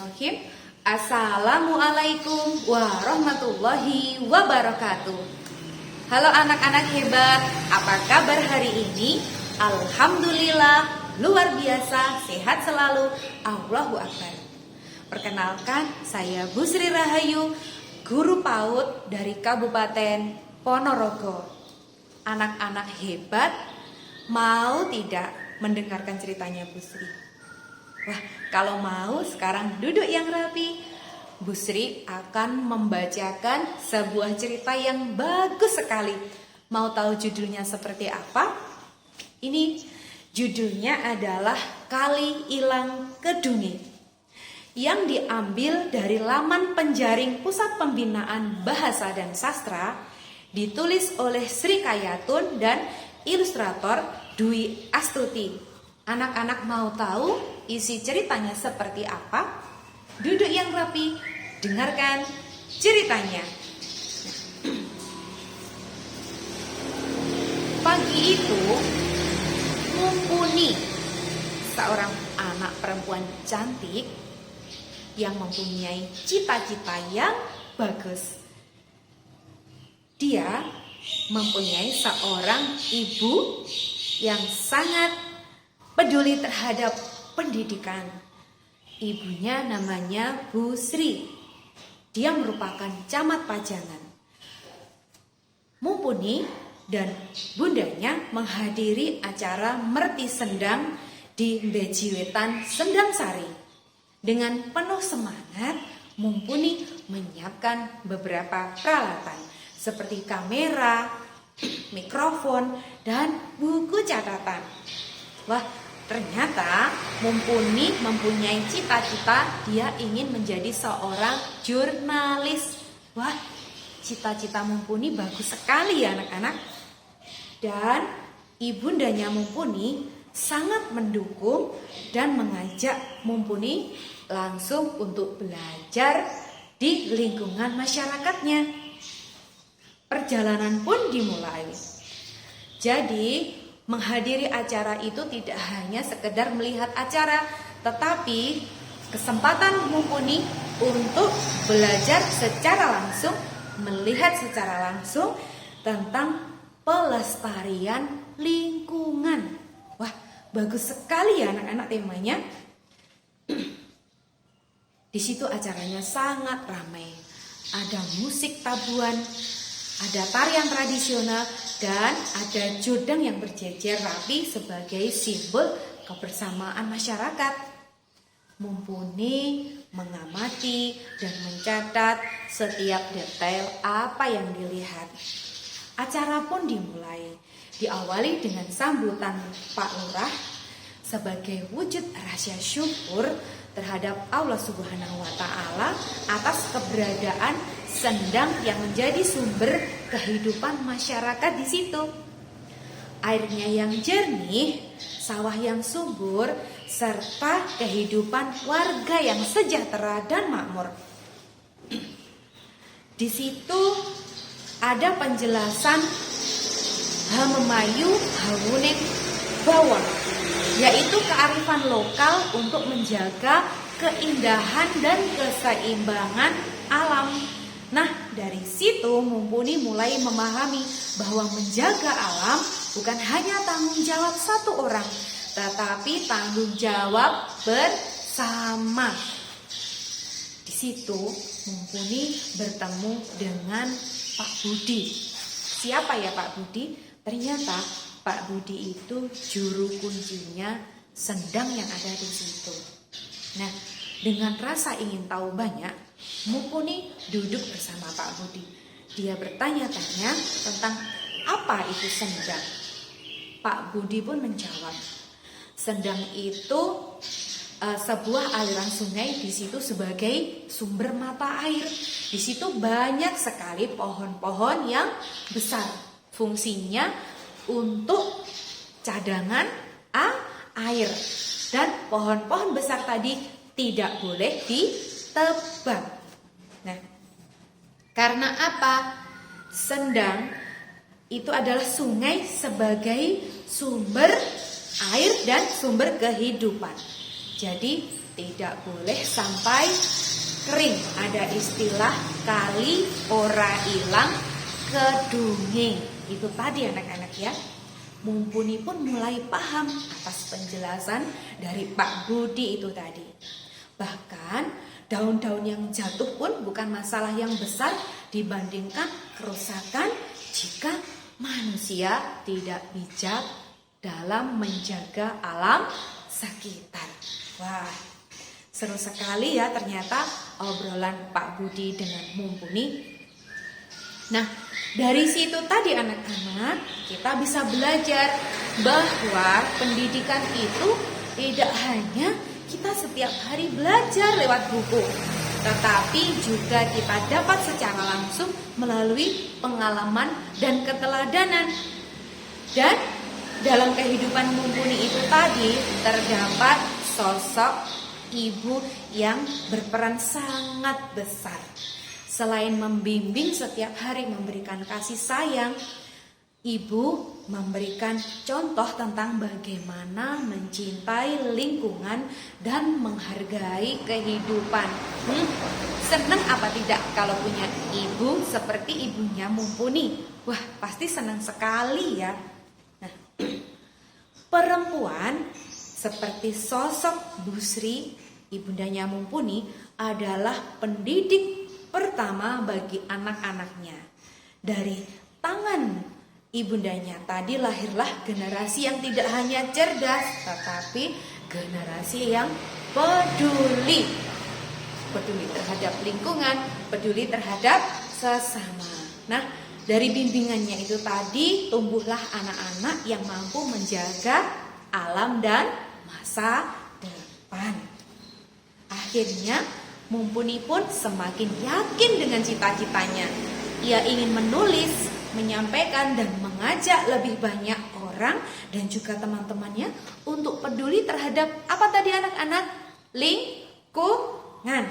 Bismillahirrahmanirrahim. Assalamualaikum warahmatullahi wabarakatuh. Halo anak-anak hebat, apa kabar hari ini? Alhamdulillah, luar biasa, sehat selalu, Allahu Akbar. Perkenalkan, saya Bu Sri Rahayu, guru PAUD dari Kabupaten Ponorogo. Anak-anak hebat, mau tidak mendengarkan ceritanya Bu Sri? Wah, kalau mau sekarang duduk yang rapi. Bu Sri akan membacakan sebuah cerita yang bagus sekali. Mau tahu judulnya seperti apa? Ini judulnya adalah Kali Ilang Kedunge, yang diambil dari laman penjaring Pusat Pembinaan Bahasa dan Sastra, ditulis oleh Sri Kayatun dan ilustrator Dwi Astuti. Anak-anak mau tahu isi ceritanya seperti apa? Duduk yang rapi, dengarkan ceritanya. Pagi itu, Mumpuni, seorang anak perempuan cantik yang mempunyai cita-cita yang bagus. Dia mempunyai seorang ibu yang sangat peduli terhadap pendidikan. Ibunya namanya Bu Sri. Dia merupakan camat Pajangan. Mumpuni dan bundanya menghadiri acara Merti Sendang di Bejiwetan Sendang Sari. Dengan penuh semangat, Mumpuni menyiapkan beberapa peralatan seperti kamera, mikrofon, dan buku catatan. Wah, ternyata Mumpuni mempunyai cita-cita dia ingin menjadi seorang jurnalis. Wah, cita-cita Mumpuni bagus sekali ya anak-anak. Dan ibundanya Mumpuni sangat mendukung dan mengajak Mumpuni langsung untuk belajar di lingkungan masyarakatnya. Perjalanan pun dimulai. Jadi menghadiri acara itu tidak hanya sekedar melihat acara, tetapi kesempatan Mumpuni untuk belajar secara langsung, melihat secara langsung tentang pelestarian lingkungan. Wah, bagus sekali ya anak-anak temanya. Di situ acaranya sangat ramai. Ada musik tabuhan, ada tarian tradisional, dan ada jodang yang berjejer rapi sebagai simbol kebersamaan masyarakat. Mumpuni mengamati dan mencatat setiap detail apa yang dilihat. Acara pun dimulai, diawali dengan sambutan Pak Lurah sebagai wujud rasa syukur terhadap Allah Subhanahu wa Ta'ala atas keberadaan Sendang yang menjadi sumber kehidupan masyarakat di situ. Airnya yang jernih, sawah yang subur, serta kehidupan warga yang sejahtera dan makmur. Di situ ada penjelasan Hamemayu Hawuning Bawang, yaitu kearifan lokal untuk menjaga keindahan dan keseimbangan alam. Nah, dari situ Mumpuni mulai memahami bahwa menjaga alam bukan hanya tanggung jawab satu orang, tetapi tanggung jawab bersama. Di situ Mumpuni bertemu dengan Pak Budi. Siapa ya Pak Budi? Ternyata Pak Budi itu juru kuncinya Sendang yang ada di situ. Nah, dengan rasa ingin tahu banyak, Mumpuni duduk bersama Pak Budi. Dia bertanya-tanya tentang apa itu Sendang. Pak Budi pun menjawab, Sendang itu sebuah aliran sungai di situ sebagai sumber mata air. Di situ banyak sekali pohon-pohon yang besar. Fungsinya untuk cadangan air. Dan pohon-pohon besar tadi tidak boleh ditebang. Nah, karena apa? Sendang itu adalah sungai sebagai sumber air dan sumber kehidupan. Jadi tidak boleh sampai kering. Ada istilah kali ora ilang kedunge. Itu tadi anak-anak ya. Mumpuni pun mulai paham atas penjelasan dari Pak Budi itu tadi. Bahkan daun-daun yang jatuh pun bukan masalah yang besar dibandingkan kerusakan jika manusia tidak bijak dalam menjaga alam sekitar. Wah, seru sekali ya ternyata obrolan Pak Budi dengan Mumpuni. Nah, dari situ tadi anak-anak kita bisa belajar bahwa pendidikan itu tidak hanya kita setiap hari belajar lewat buku, tetapi juga kita dapat secara langsung melalui pengalaman dan keteladanan. Dan dalam kehidupan Mumpuni itu tadi terdapat sosok ibu yang berperan sangat besar. Selain membimbing setiap hari, memberikan kasih sayang, ibu memberikan contoh tentang bagaimana mencintai lingkungan dan menghargai kehidupan. Senang apa tidak kalau punya ibu seperti ibunya Mumpuni? Wah, pasti senang sekali ya. Nah, perempuan seperti sosok Bu Sri, ibundanya Mumpuni, adalah pendidik pertama bagi anak-anaknya. Dari tangan ibundanya tadi lahirlah generasi yang tidak hanya cerdas, tetapi generasi yang peduli. Peduli terhadap lingkungan, peduli terhadap sesama. Nah, dari bimbingannya itu tadi tumbuhlah anak-anak yang mampu menjaga alam dan masa depan. Akhirnya Mumpuni pun semakin yakin dengan cita-citanya. Ia ingin menulis, menyampaikan dan mengajak lebih banyak orang dan juga teman-temannya untuk peduli terhadap apa tadi anak-anak? Lingkungan.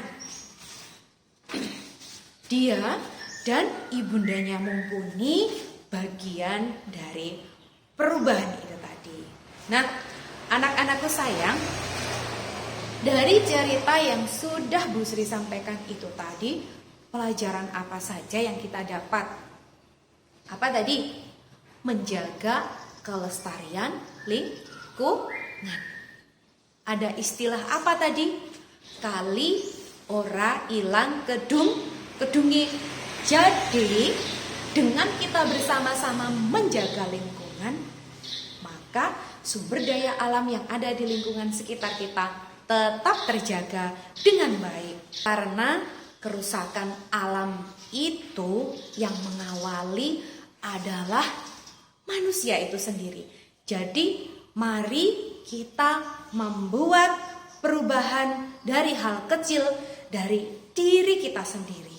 Dia dan ibundanya Mumpuni bagian dari perubahan itu tadi. Nah, anak-anakku sayang, dari cerita yang sudah Bu Sri sampaikan itu tadi, pelajaran apa saja yang kita dapat? Apa tadi? Menjaga kelestarian lingkungan. Ada istilah apa tadi? Kali ora ilang kedungi. Jadi, dengan kita bersama-sama menjaga lingkungan, maka sumber daya alam yang ada di lingkungan sekitar kita tetap terjaga dengan baik. Karena kerusakan alam itu yang mengawali adalah manusia itu sendiri. Jadi mari kita membuat perubahan dari hal kecil dari diri kita sendiri.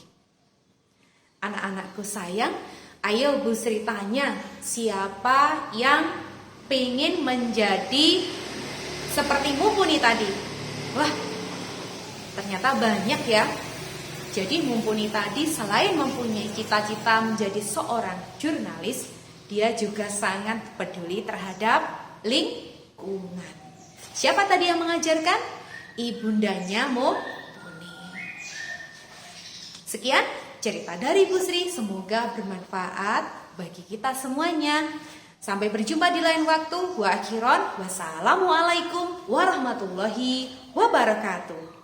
Anak-anakku sayang, ayo Bu Sri tanya, siapa yang pengen menjadi seperti Mumpuni tadi? Wah, ternyata banyak ya. Jadi Mumpuni tadi selain mempunyai cita-cita menjadi seorang jurnalis, dia juga sangat peduli terhadap lingkungan. Siapa tadi yang mengajarkan? Ibundanya Mumpuni. Sekian cerita dari Bu Sri, semoga bermanfaat bagi kita semuanya. Sampai berjumpa di lain waktu. Wa akhiron, wassalamualaikum warahmatullahi wabarakatuh.